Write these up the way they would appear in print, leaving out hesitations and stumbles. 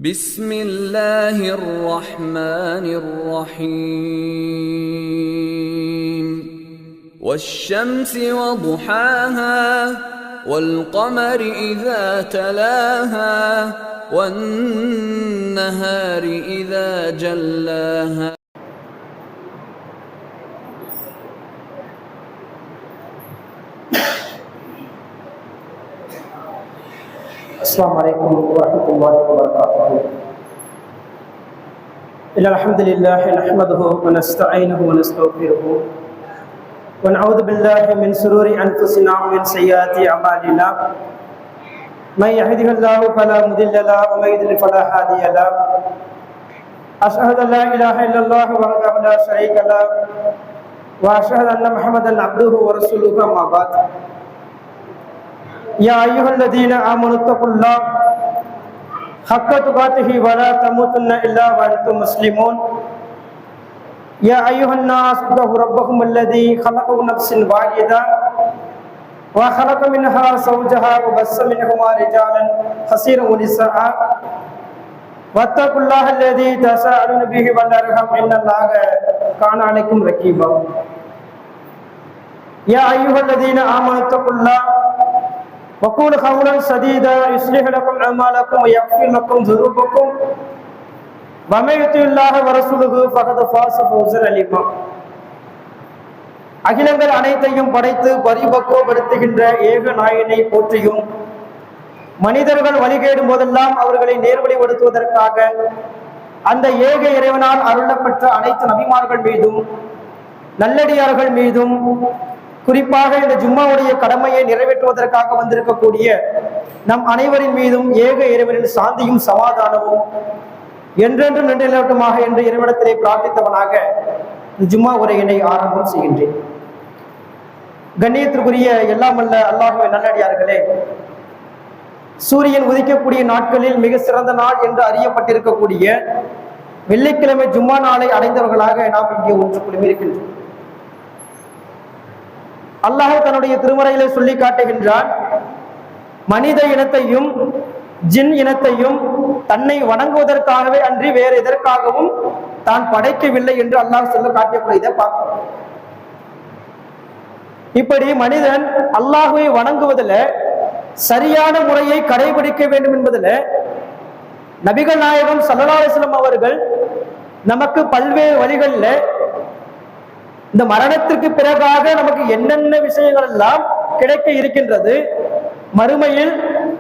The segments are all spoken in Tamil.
بسم الله الرحمن الرحيم والشمس وضحاها والقمر إذا تلاها والنهار إذا جلاها السلام عليكم ورحمة الله وبركاته. إن الحمد لله نحمده ونستعينه ونستغفره ونعوذ بالله من شرور أنفسنا ومن سيئات أعمالنا. من يهده الله فلا مضل له ومن يضلل فلا هادي له. أشهد أن لا إله إلا الله وحده لا شريك له وأشهد أن محمدا عبده ورسوله أما بعد. يا أيها الذين آمنوا اتقوا الله حق تقاته ولا تموتن إلا وأنتم مسلمون. يا أيها الناس اتقوا ربكم الذي خلقكم من نفس واحدة وخلق منها زوجها وبث منهما رجالا كثيرا ونساء واتقوا الله الذي تساءلون به والأرحام إن الله كان عليكم رقيبا. يا أيها الذين آمنوا اتقوا الله وقولوا قولا سديدا يصلح لكم أعمالكم ويغفر لكم ذنوبكم ومن يطع الله ورسوله فقد فاز فوزا عظيما. அகிலங்கள் அனைத்தையும் படைத்து பரிபக்குவப்படுத்துகின்ற ஏக நாயனை போற்றியும் மனிதர்கள் வழிகேடும் போதெல்லாம் அவர்களை நேர்வழிப்படுத்துவதற்காக அந்த ஏக இறைவனால் அருளப்பெற்ற அனைத்து நபிமார்கள் மீதும் நல்லடியார்கள் மீதும் குறிப்பாக இந்த ஜும்மாவுடைய கடமையை நிறைவேற்றுவதற்காக வந்திருக்கக்கூடிய நம் அனைவரின் மீதும் ஏக இறைவனின் சாந்தியும் சமாதானமும் என்றென்றும் நின்றமாக என்று இறைவனிடத்திலே பிரார்த்தித்தவனாக ஜும்மா உரையினை ஆரம்பம் செய்கின்றேன். கண்ணியத்திற்குரிய எல்லாம் வல்ல அல்லாஹ்வின் நல்லடியார்களே, சூரியன் உதிக்கக்கூடிய நாட்களில் மிக சிறந்த நாள் என்று அறியப்பட்டிருக்கக்கூடிய வெள்ளிக்கிழமை ஜும்மா நாளை அடைந்தவர்களாக நாம் இங்கே ஒன்று குழுமியிருக்கின்றோம். அல்லாஹ் தன்னுடைய திருமறையிலே சொல்லி காட்டுகின்றான், மனித இனத்தையும் ஜின் இனத்தையும் தன்னை வணங்குவதற்காகவே அன்றி வேறு எதற்காகவும் தான் படைக்கவில்லை என்று அல்லாஹ் சொல்ல காட்டியதை பார்க்கிறோம். இப்படி மனிதன் அல்லாஹுவை வணங்குவதில் சரியான முறையை கடைபிடிக்க வேண்டும் என்பதில் நபிகள் நாயகம் ஸல்லல்லாஹு அலைஹி வஸல்லம் அவர்கள் நமக்கு பல்வேறு வழிகளில் இந்த மரணத்திற்கு பிறகாக நமக்கு என்னென்ன விஷயங்கள் எல்லாம் கிடைக்க இருக்கின்றது, மறுமையில்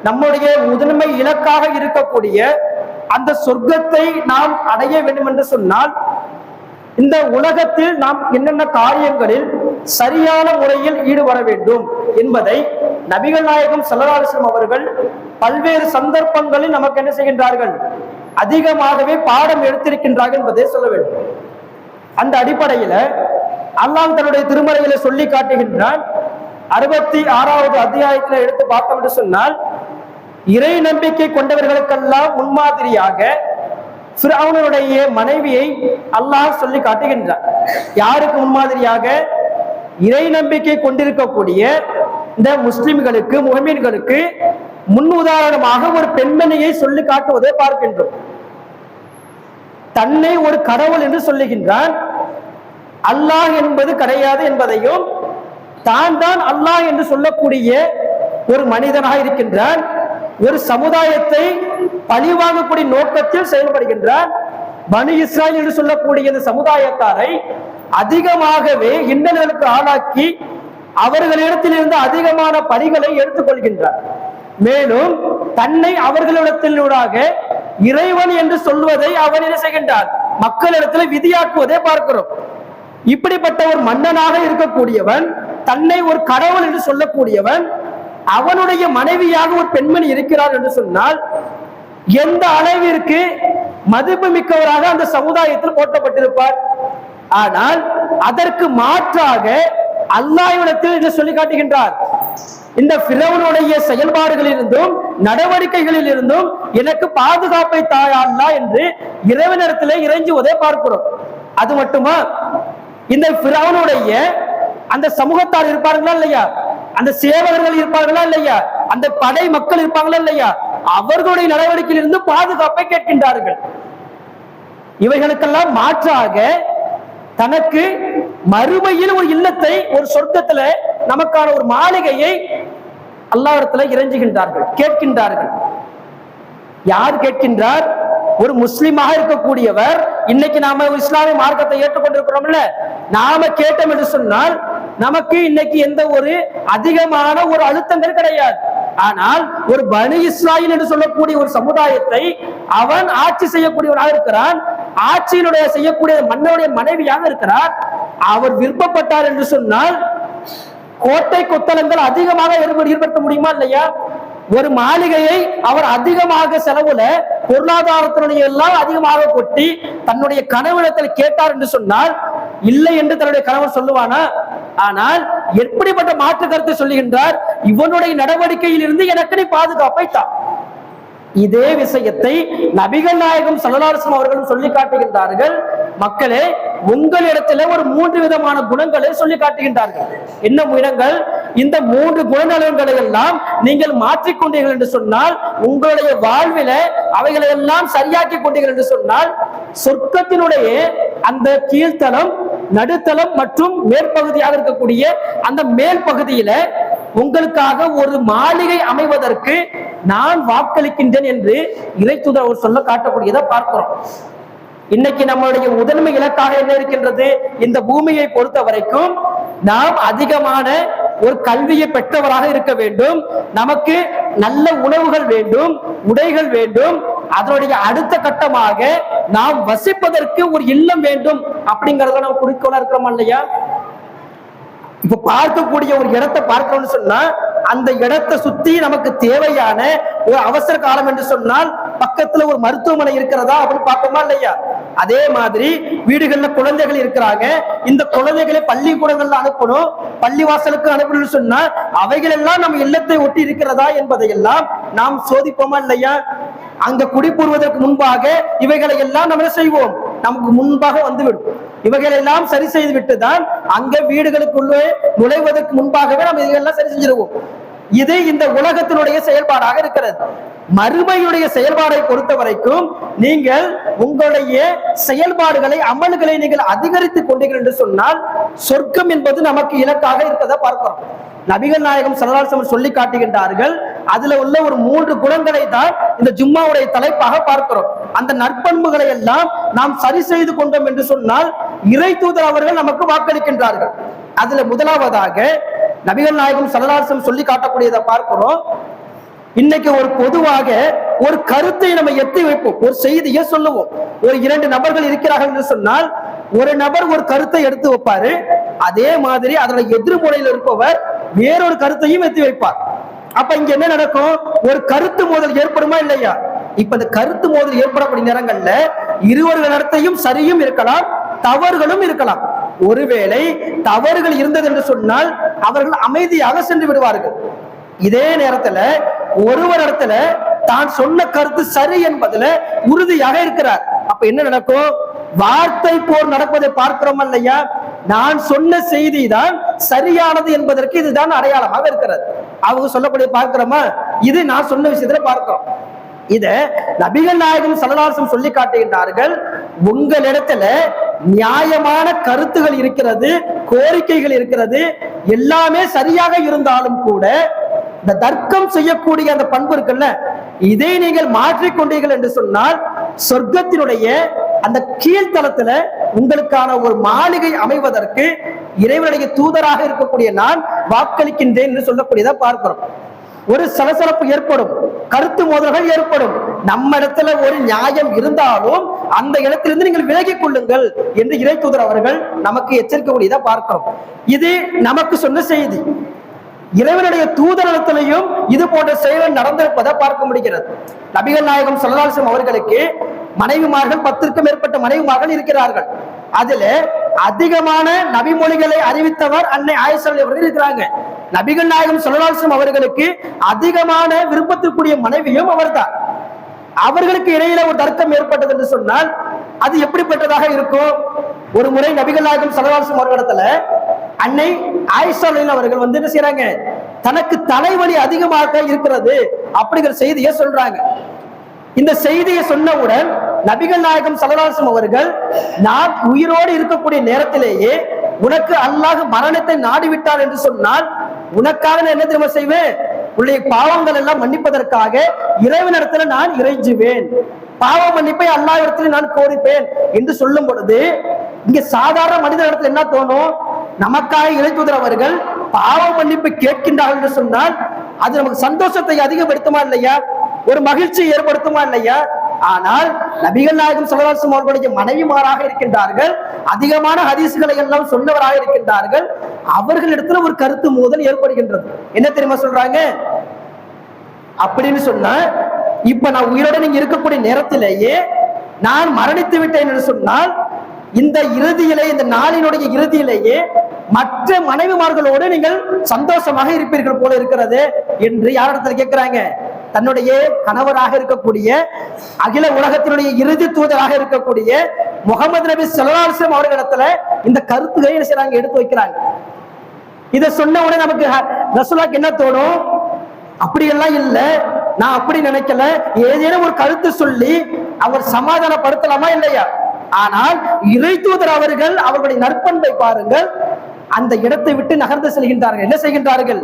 நம்முடைய முதன்மை இலக்காக இருக்கக்கூடிய அந்த சொர்க்கத்தை நாம் அடைய வேண்டும் என்று சொன்னால் இந்த உலகத்தில் நாம் என்னென்ன காரியங்களில் சரியான முறையில் ஈடுபட வேண்டும் என்பதை நபிகள் நாயகம் ஸல்லல்லாஹு அலைஹி வஸல்லம் அவர்கள் பல்வேறு சந்தர்ப்பங்களில் நமக்கு என்ன செய்கின்றார்கள், அதிகமாகவே பாடம் எடுத்திருக்கின்றார்கள் என்பதை சொல்ல வேண்டும். அந்த அடிப்படையில அல்லாஹ் தன்னுடைய திருமறையில சொல்லி காட்டுகின்றான். 66வது அத்தியாயத்தில் எடுத்து பார்த்தோம் என்று சொன்னால், இறை நம்பிக்கை கொண்டவர்களுக்கெல்லாம் முன்மாதிரியாக ஃபிரௌனுடைய மனைவியை அல்லாஹ் சொல்லி காட்டுகின்றான். யாருக்கு முன்மாதிரியாக? இறை நம்பிக்கை கொண்டிருக்கக்கூடிய இந்த முஸ்லிம்களுக்கு, முஹ்மின்களுக்கு முன் உதாரணமாக ஒரு பெண்மணியை சொல்லி காட்டுவதை பார்க்கின்றோம். தன்னை ஒரு கடவுள் என்று சொல்லுகின்றான். அல்லாஹ் என்பது கிடையாது என்பதையும், தான் தான் அல்லாஹ் என்று சொல்லக்கூடிய ஒரு மனிதனாக இருக்கின்றான். ஒரு சமுதாயத்தை பழிவாங்கக்கூடிய நோக்கத்தில் செயல்படுகின்றான். பனி இஸ்ராயல் என்று சொல்லக்கூடிய இந்த சமுதாயத்தாரை அதிகமாகவே இன்னல்களுக்கு ஆளாக்கி அவர்களிடத்திலிருந்து அதிகமான பழிகளை எடுத்துக்கொள்கின்றார். மேலும் தன்னை அவர்களிடத்திலூடாக இறைவன் என்று சொல்வதை அவர் என்ன செய்கின்றார், மக்களிடத்தில் விதியாக்குவதை பார்க்கிறோம். இப்படிப்பட்ட ஒரு மன்னனாக இருக்கக்கூடியவன், தன்னை ஒரு கடவுள் என்று சொல்லக்கூடியவன், அவனுடைய மனைவியாக ஒரு பெண்மணி இருக்கிறார் என்று சொன்னால் எந்த அளவிற்கு மதிப்பு மிக்கவராக அந்த சமுதாயத்தில் போற்றப்பட்டிருப்பார். ஆனால் அதற்கு மாற்றாக அல்லாஹ்விடத்தில் என்று சொல்லி காட்டுகின்றார், இந்த ஃபிரௌனுடைய செயல்பாடுகளிலிருந்தும் நடவடிக்கைகளில் இருந்தும் எனக்கு பாதுகாப்பை தாயா அல்லாஹ் என்று இறைவனிடத்திலே இறைஞ்சுவதை பார்க்கிறோம். அது மட்டுமா, இந்த ஃபிரௌனுடைய அந்த சமூகத்தார் இருப்பார்களா இல்லையா, அந்த சேவகர்கள் இருப்பார்களா இல்லையா, அந்த படை மக்கள் இருப்பாங்களா இல்லையா, அவர்களுடைய நடவடிக்கையிலிருந்து பாதுகாப்பை கேட்கின்றார்கள். இவைகளுக்கெல்லாம் மாற்றாக தனக்கு மறுமையில் ஒரு இல்லத்தை, ஒரு சொர்க்கத்துல நமக்கான ஒரு மாளிகையை அல்லாஹ்விடத்துல இறைஞ்சுகின்றார்கள், கேட்கின்றார்கள். யார் கேட்கின்றார்? ஒரு முஸ்லிமாக இருக்கக்கூடியவர். இன்னைக்கு நாம இஸ்லாமிய மார்க்கத்தை ஏற்றுக்கொண்டிருக்கிறோம்ல, நாம கேட்டோம் என்று சொன்னால் நமக்கு இன்னைக்கு எந்த ஒரு அதிகமான ஒரு அழுத்தங்கள் கிடையாது. ஆனால் ஒரு பனி இஸ்ராயில் என்று சொல்லக்கூடிய ஒரு சமுதாயத்தை அவன் ஆட்சி செய்யக்கூடியவனாக இருக்கிறான், ஆட்சியினுடைய செய்யக்கூடிய மன்னனுடைய மனைவியாக இருக்கிறார். அவர் விருப்பப்பட்டார் என்று சொன்னால் கோட்டை கொத்தளங்கள் அதிகமாக ஏற்படுத்த முடியுமா இல்லையா? ஒரு மாளிகையை அவர் அதிகமாக செலவுல பொருளாதாரத்தினுடைய எல்லாம் அதிகமாக கொட்டி தன்னுடைய கணவனிடத்தில் கேட்டார் என்று சொன்னால் இல்லை என்று தன்னுடைய கணவன் சொல்லுவானா? ஆனால் எப்படிப்பட்ட மாற்று கருத்தை சொல்லுகின்றார்? இவனுடைய நடவடிக்கையில் இருந்து எனக்கு நீ பாதுகாப்பை தான். இதே விஷயத்தை நபிகள் நாயகம் ஸல்லல்லாஹு அலைஹி வஸல்லம் அவர்களும் சொல்லி காட்டுகின்றார்கள். மக்களே, உங்களிடத்துல ஒரு 3 விதமான குணங்களை சொல்லி காட்டுகின்றார்கள். என்ன குணங்கள்? இந்த 3 குணநலன்களை எல்லாம் நீங்கள் மாற்றிக்கொண்டீர்கள் என்று சொன்னால், உங்களுடைய வாழ்வில அவைகளை எல்லாம் சரியாக்கி கொண்டீர்கள் என்று சொன்னால், சொர்க்கத்தினுடைய அந்த கீழ்த்தளம், நடுத்தளம் மற்றும் மேற்பகுதியாக இருக்கக்கூடிய அந்த மேல் பகுதியில உங்களுக்காக ஒரு மாளிகை அமைவதற்கு நான் வாக்களிக்கின்றேன் என்று இறைத்தூதர் அவர் சொல்ல காட்டக்கூடியதை பார்க்கிறோம். இன்னைக்கு நம்மளுடைய முதன்மை இலக்காக என்ன இருக்கின்றது? இந்த பூமியை பொறுத்த வரைக்கும் நாம் அதிகமான ஒரு கல்வியை பெற்றவராக இருக்க வேண்டும், நமக்கு நல்ல உணவுகள் வேண்டும், உடைகள் வேண்டும், அதனுடைய அடுத்த கட்டமாக நாம் வசிப்பதற்கு ஒரு இல்லம் வேண்டும் அப்படிங்கறத நம்ம குறிக்கோளா இருக்கிறோமா இல்லையா? இப்ப பார்க்கக்கூடிய ஒரு இடத்தை பார்க்கணும்னு சொன்னா அந்த இடத்தை சுத்தி நமக்கு தேவையான ஒரு அவசர காலம் என்று சொன்னால் பக்கத்துல ஒரு மருத்துவமனை இருக்கிறதா அப்படின்னு பார்ப்போமா இல்லையா? அதே மாதிரி வீடுகள்ல குழந்தைகள் இருக்கிறாங்க, இந்த குழந்தைகளை பள்ளிக்கூடங்கள்ல அனுப்பணும், பள்ளிவாசலுக்கு அனுப்பணும்னு சொன்னா அவைகள் எல்லாம் நம்ம இல்லத்தை ஒட்டி இருக்கிறதா என்பதையெல்லாம் நாம் சோதிப்போமா இல்லையா? அங்க குடிபுறுவதற்கு முன்பாக இவைகளை எல்லாம் நம்ம செய்வோம், நமக்கு முன்பாக வந்துவிடும். இவைகளை எல்லாம் சரி செய்து விட்டுதான் அங்க வீடுகளுக்குள்ளே நுழைவதற்கு முன்பாகவே நம்ம இதையெல்லாம் சரி செஞ்சிருவோம். இது இந்த உலகத்தினுடைய செயல்பாடாக இருக்கிறது. மறுமையுடைய செயல்பாடை பொறுத்த வரைக்கும் நீங்கள் உங்களுடைய செயல்பாடுகளை, அமல்களை நீங்கள் அதிகரித்துக் கொண்டீர்கள் என்று சொன்னால் சொர்க்கம் என்பது நமக்கு இலக்காக இருப்பதை பார்க்கிறோம். நபிகள் நாயகம் ஸல்லல்லாஹு அலைஹி வஸல்லம் சொல்லி காட்டுகின்றார்கள். அதுல உள்ள ஒரு 3 குணங்களை தான் இந்த ஜும்மாவுடைய தலைப்பாக பார்க்கிறோம். அந்த நற்பண்புகளை எல்லாம் நாம் சரி செய்து கொண்டோம் என்று சொன்னால் இறை தூதர் அவர்கள் நமக்கு வாக்களிக்கின்றார்கள். அதுல முதலாவதாக நபிகள் நாயகம் ஸல்லல்லாஹு அலைஹி வஸல்லம் சொல்லி காட்டக்கூடியதை பார்க்கிறோம். இன்னைக்கு ஒரு பொதுவாக ஒரு கருத்தை நம்ம எத்தி வைப்போம், ஒரு செய்தியை சொல்லுவோம். ஒரு 2 நபர்கள் இருக்கிறார்கள் என்று சொன்னால் ஒரு நபர் ஒரு கருத்தை எடுத்து வைப்பாரு, அதே மாதிரி அதோட எதிர்முனையில் இருப்பவர் வேறொரு கருத்தையும் எத்தி வைப்பார். அப்ப இங்க என்ன நடக்கும்? ஒரு கருத்து மோதல் ஏற்படுமா இல்லையா? இப்ப இந்த கருத்து மோதல் ஏற்படக்கூடிய நேரங்கள்ல இருவர்கள் நடத்தையும் சரியும் இருக்கலாம், தவறுகளும் இருக்கலாம். ஒருவேளை தவறுகள் இருந்தது என்று சொன்னால் அவர்கள் அமைதியாக சென்று விடுவார்கள். இதே நேரத்துல ஒருவர் இடத்துல தான் சொன்ன கருத்து சரி என்பதுல உறுதியாக இருக்கிறார். அப்ப என்ன நடக்கும்? வார்த்தை போர் நடப்பதை பார்க்கிறோம் இல்லையா? நான் சொன்ன செய்தி தான் சரியானது என்பதற்கு இதுதான் அடையாளமாக இருக்கிறது. அவங்க சொல்லக்கூடிய பார்க்கிறோமா? இது நான் சொன்ன விஷயத்துல பார்க்கிறோம். இத நபிகள் நாயகம் ஸல்லல்லாஹு அலைஹி வஸல்லம் சொல்லி காட்டுகின்றார்கள். உங்களிடத்துல நியாயமான கருத்துகள் இருக்கிறது, கோரிக்கைகள் இருக்கிறது, எல்லாமே சரியாக இருந்தாலும் கூட இந்த தர்க்கம் செய்யக்கூடிய அந்த பண்பு இருக்குல்ல, இதை நீங்கள் மாற்றிக்கொண்டீர்கள் என்று சொன்னால் சொர்க்கத்தினுடைய அந்த கீழ்த்தளத்துல உங்களுக்கான ஒரு மாளிகை அமைவதற்கு இறைவனுடைய தூதராக இருக்கக்கூடிய நான் வாக்களிக்கின்றேன் என்று சொல்லக்கூடியதை பார்க்கிறோம். ஒரு சலசலப்பு ஏற்படும், கருத்து மோதல்கள் ஏற்படும். நம்ம இடத்துல ஒரு நியாயம் இருந்தாலும் அந்த இடத்திலிருந்து நீங்கள் விலகிக் கொள்ளுங்கள் என்று இறை தூதர் அவர்கள் நமக்கு எச்சரிக்கக்கூடியதை பார்க்கிறோம். இது நமக்கு சொன்ன செய்தி. இறைவனுடைய தூதரத்திலையும் இது போன்ற செயல் நடந்திருப்பதை பார்க்க முடிகிறது. நபிகள் நாயகம் ஸல்லல்லாஹு அலைஹி வஸல்லம் அவர்களுக்கு மனைவிமார்கள் 10க்கும் மேற்பட்ட மனைவிமார்கள் இருக்கிறார்கள். அதுல அதிகமான நபிமொழிகளை அறிவித்தவர் அன்னை ஆயிஷா அவர்கள் இருக்கிறாங்க. நபிகள் நாயகம் ஸல்லல்லாஹு அலைஹி வஸல்லம் அவர்களுக்கு அதிகமான விருப்பத்திற்குரிய மனைவியும் அவர்தான். அவர்களுக்கு இடையில ஒரு தர்க்கம் ஏற்பட்டது என்று சொன்னால் அது எப்படிப்பட்டதாக இருக்கும்? ஒரு முறை நபிகள் நாயகம் ஸல்லல்லாஹு அலைஹி வஸல்லம் அவர்களிடத்துல அன்னை ஆயிஷா அவர்கள் என்ன செய்யறாங்க? தனக்கு தலைவலி அதிகமாக இருக்கிறது, அப்படிங்கிற செய்தியை சொல்றாங்க. இந்த செய்தியை சொன்னவுடன் நபிகள் நாயகம் ஸல்லல்லாஹு அலைஹி வஸல்லம் அவர்கள், நான் உயிரோடு இருக்கக்கூடிய நேரத்திலேயே உனக்கு அல்லாஹ் மரணத்தை நாடிவிட்டார் என்று சொன்னால் உனக்காக நான் என்ன தெரியுமா செய்வேன்? உன்னுடைய பாவங்கள் எல்லாம் மன்னிப்பதற்காக இறைவனிடத்துல நான் இறைஞ்சுவேன், பாவ மன்னிப்பை அல்லாஹ்விடத்தில் நான் கோரிப்பேன் என்று சொல்லும் பொழுது, இங்க சாதாரண மனிதனிடத்தில் என்ன தோணும்? நமக்காக இறைத்தூதர் அவர்கள் பாவ மன்னிப்பு கேட்கின்றார்கள் என்று சொன்னால் அது நமக்கு சந்தோஷத்தை அதிகப்படுத்துமா இல்லையா? ஒரு மகிழ்ச்சி ஏற்படுத்துமா இல்லையா? ஆனால் நபிகள் நாயகம் ஸல்லல்லாஹு அலைஹி வஸல்லம் அவர்களுடைய மனைவிமாராக இருக்கின்றார்கள், அதிகமான ஹதீஸ்களை எல்லாம் சொன்னவராக இருக்கின்றார்கள். அவர்களிடத்துல ஒரு கருத்து மோதல் ஏற்படுகின்றது. என்ன தெரியுமா சொல்றாங்க? அப்படின்னு சொன்னா, இப்ப நான் உயிரோட நீங்க இருக்கக்கூடிய நேரத்திலேயே நான் மரணித்து விட்டேன் என்று சொன்னால் இந்த இறுதியிலே, இந்த நாளினுடைய இறுதியிலேயே மற்ற மனைவிமார்களோடு நீங்கள் சந்தோஷமாக இருப்பீர்கள் போல இருக்கிறது என்று யாரிடத்துல கேட்கிறாங்க? தன்னுடைய கணவராக இருக்கக்கூடிய, அகில உலகத்தினுடைய இறுதி தூதராக இருக்கக்கூடிய முகமது நபி ஸல்லல்லாஹு அலைஹி வஸல்லம் அவர்களிடத்துல இந்த கருத்துக்களை என்ன செய்றாங்க? எடுத்து வைக்கிறாங்க. இதை சொன்ன உடனே நமக்கு ரசூலுல்லாஹ்க்கு என்ன தோணும்? அப்படியெல்லாம் இல்ல, நான் அப்படி நினைக்கல, ஏதேனும் ஒரு கருத்து சொல்லி அவர் சமாதானப்படுத்தலாமா இல்லையா? ஆனால் இறை தூதர் அவர்கள் அவர்களுடைய நற்பண்பை பாருங்கள், அந்த இடத்தை விட்டு நகர்ந்து செல்கின்றார்கள். என்ன செய்கின்றார்கள்?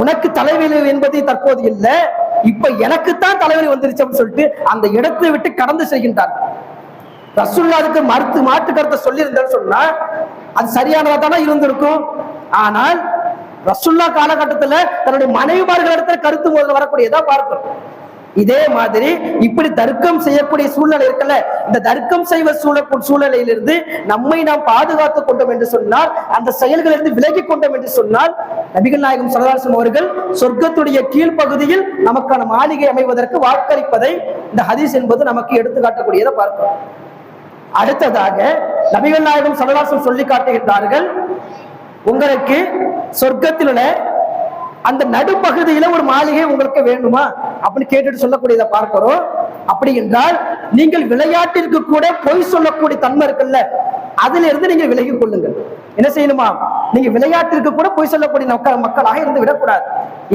உனக்கு தலைவலி என்பது தற்போது இல்ல, இப்ப எனக்குத்தான் தலைவலி வந்துருச்சு அப்படின்னு சொல்லிட்டு அந்த இடத்தை விட்டு கடந்து செல்கின்றார்கள். ரசூலுல்லாஹ் அதுக்கு மாற்று கருத்தை சொல்லி இருந்தான்னு சொன்னா அது சரியானதா தானே இருந்திருக்கும். ஆனால் ரசூலுல்லாஹ் காலகட்டத்துல தன்னுடைய மனைவிமார்களிடத்துல கருத்து மோதல் வரக்கூடியதா பார்க்கிறோம். இதே மாதிரி இப்படி தர்க்கம் செய்யக்கூடிய சூழ்நிலை இருக்குல்ல, இந்த தர்க்கம் செய்வ சூழ்நிலையிலிருந்து நம்மை நாம் பாதுகாத்துக் கொண்டோம் என்று சொன்னால், அந்த செயல்களிலிருந்து விலகி கொண்டோம் என்று சொன்னால், நபிகள் நாயகம் ஸல்லல்லாஹு அலைஹி வஸல்லம் அவர்கள் சொர்க்கத்துடைய கீழ்ப்பகுதியில் நமக்கான மாளிகை அமைவதற்கு வாக்களிப்பதை இந்த ஹதீஸ் என்பது நமக்கு எடுத்துக்காட்டக்கூடியதை பார்க்கிறோம். அடுத்ததாக நபிகள் நாயகம் ஸல்லல்லாஹு அலைஹி வஸல்லம் சொல்லி காட்டுகின்றார்கள், உங்களுக்கு சொர்க்கத்திலுள்ள அந்த நடுப்பகுதியில ஒரு மாளிகை உங்களுக்கு வேண்டுமா அப்படின்னு கேட்டுட்டு சொல்லக்கூடியதை பார்க்கிறோம். அப்படி என்றால் நீங்கள் விளையாட்டிற்கு கூட பொய் சொல்லக்கூடிய தன்மை இருக்குல்ல, அதுல இருந்து நீங்க விலகி கொள்ளுங்கள். என்ன செய்யணுமா? நீங்க விளையாட்டிற்கு கூட பொய் சொல்லக்கூடிய மக்களாக இருந்து விடக்கூடாது.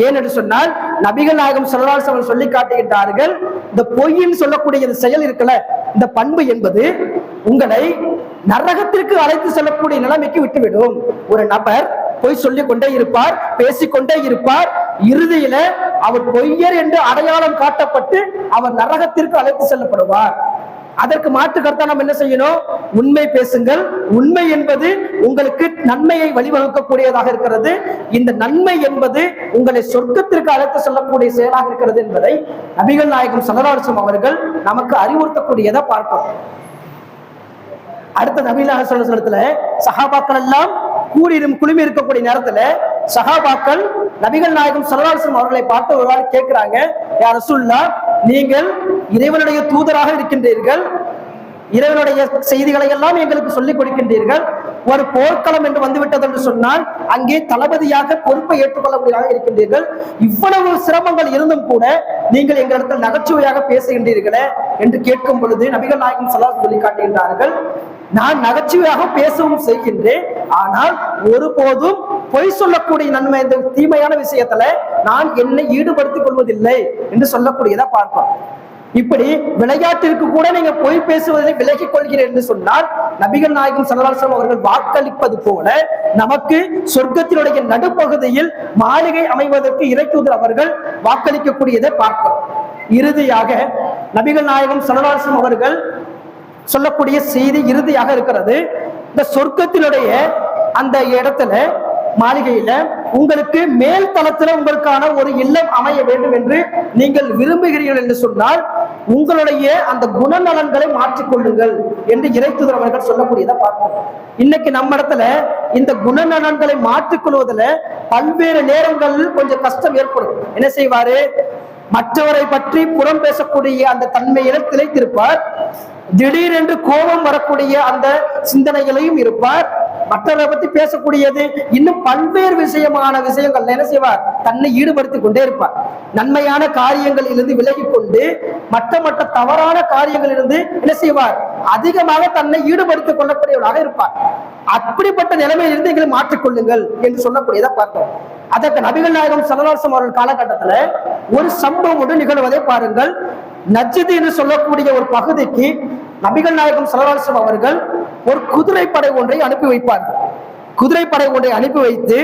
ஏனென்று சொன்னால் நபிகள் நாயகம் ஸல்லல்லாஹு அலைஹி வஸல்லம் சொல்லி காட்டுகின்றார்கள், இந்த பொய்ன்னு சொல்லக்கூடிய இந்த செயல் இருக்குல்ல, இந்த பண்பு என்பது உங்களை நரகத்திற்கு அழைத்து செல்லக்கூடிய நிலைமைக்கு விட்டுவிடும். ஒரு நபர் பொய் சொல்லிக் கொண்டே இருப்பார், பேசிக்கொண்டே இருப்பார், இறுதியில அவர் பொய்யர் என்று அடையாளம் காட்டப்பட்டு அவர் நரகத்திற்கு அழைத்து செல்லப்படுவார். அதற்கு மாற்று கருத்தா நாம் என்ன செய்யணும்? உண்மை பேசுங்கள். உண்மை என்பது உங்களுக்கு நன்மையை வழிவகுக்கக்கூடியதாக இருக்கிறது. இந்த நன்மை என்பது உங்களை சொர்க்கத்திற்கு அழைத்து செல்லக்கூடிய செயலாக இருக்கிறது என்பதை நபிகள் நாயகம் ஸல்லல்லாஹு அலைஹி வஸல்லம் அவர்கள் நமக்கு அறிவுறுத்தக்கூடியதை பார்ப்போம். அடுத்த நபிகள் சொல்லத்துல சஹாபாக்கள் எல்லாம் குழுமி இருக்கக்கூடிய நேரத்துல சஹாபாக்கள் நபிகள் நாயகம் ஸல்லல்லாஹு அலைஹி வஸல்லம் அவர்களை பார்த்து ஒரு நாள் கேட்கிறாங்க, யா ரசூலுல்லாஹ், நீங்கள் இறைவனுடைய தூதராக இருக்கின்றீர்கள், இறைவனுடைய செய்திகளை எல்லாம் எங்களுக்கு சொல்லிக் கொடுக்கின்றீர்கள், ஒரு போர்க்களம் என்று வந்துவிட்டது என்று சொன்னால் அங்கே தளபதியாக பொறுப்பை ஏற்றுக்கொள்ளக்கூடியதாக இருக்கின்றீர்கள், இவ்வளவு சிரமங்கள் இருந்தும் கூட நீங்கள் எங்களிடத்தில் நகைச்சுவையாக பேசுகின்றீர்களே என்று கேட்கும் பொழுது நபிகள் நாயகம் ஸல்லல்லாஹு அலைஹி வஸல்லம் சொல்லி காட்டுகின்றார்கள், நான் நகைச்சுவையாக பேசவும் செய்கின்றேன், ஆனால் ஒருபோதும் பொய் சொல்லக்கூடிய நன்மை, இந்த தீமையான விஷயத்துல நான் என்னை ஈடுபடுத்திக் கொள்வதில்லை என்று சொல்லக்கூடியதை பார்ப்போம். இப்படி விளையாட்டிற்கு கூட நீங்க பொய் பேசுவதை விலகிக் கொள்கிறேன் என்று சொன்னால் நபிகள் நாயகம் ஸல்லல்லாஹு அலைஹி வஸல்லம் அவர்கள் வாக்களிப்பது போல நமக்கு சொர்க்கத்தினுடைய நடுப்பகுதியில் மாளிகை அமைவதற்கு இறைத்தூதர் அவர்கள் வாக்களிக்கக்கூடியதை பார்க்கிறோம். இறுதியாக நபிகள் நாயகம் ஸல்லல்லாஹு அலைஹி வஸல்லம் அவர்கள் சொல்லக்கூடிய செய்தி இறுதியாக இருக்கிறது, இந்த சொர்க்கத்தினுடைய அந்த இடத்துல மாளிகையில உங்களுக்கு மேல் தளத்துல உங்களுக்கான ஒரு இல்லம் அமைய வேண்டும் என்று நீங்கள் விரும்புகிறீர்கள் என்று சொன்னால் உங்களுடைய அந்த குணநலன்களை மாற்றிக்கொள்ளுங்கள் என்று இறைத்தூதர் அவர்கள் சொல்லக்கூடியதை பார்ப்போம். இன்னைக்கு நம்ம இடத்துல இந்த குணநலன்களை மாற்றிக்கொள்வதில் பல்வேறு நேரங்களில் கொஞ்சம் கஷ்டம் ஏற்படும். என்ன செய்வாரு? மற்றவரை பற்றி புறம் பேசக்கூடிய அந்த தன்மையில திளைத்திருப்பார், திடீரென்று கோபம் வரக்கூடிய அந்த சிந்தனைகளையும் இருப்பார், மற்றவரை பற்றி பேசக்கூடியது இன்னும் பல்வேறு விஷயங்கள் என்ன செய்வார்? தன்னை ஈடுபடுத்திக் கொண்டே இருப்பார். நன்மையான காரியங்களில் இருந்து விலகி கொண்டு மற்ற தவறான காரியங்களிலிருந்து என்ன செய்வார்? அதிகமாக தன்னை ஈடுபடுத்திக் கொள்ளக்கூடியவர்களாக இருப்பார். அப்படிப்பட்ட நிலைமையிலிருந்து எங்களை மாற்றிக்கொள்ளுங்கள் என்று சொல்லக்கூடியதை பார்த்தோம். அதற்கு நபிகள் நாயகம் ஸல்லல்லாஹு அலைஹி வஸல்லம் அவர்கள் காலகட்டத்தில் ஒரு சம்பவம் ஒன்று நிகழ்வதை பாருங்கள். நஜ்து என்று சொல்லக்கூடிய ஒரு பகுதிக்கு நபிகள் நாயகம் ஸல்லல்லாஹு அலைஹி வஸல்லம் அவர்கள் ஒரு குதிரைப்படை ஒன்றை அனுப்பி வைப்பார்கள். குதிரைப்படை ஒன்றை அனுப்பி வைத்து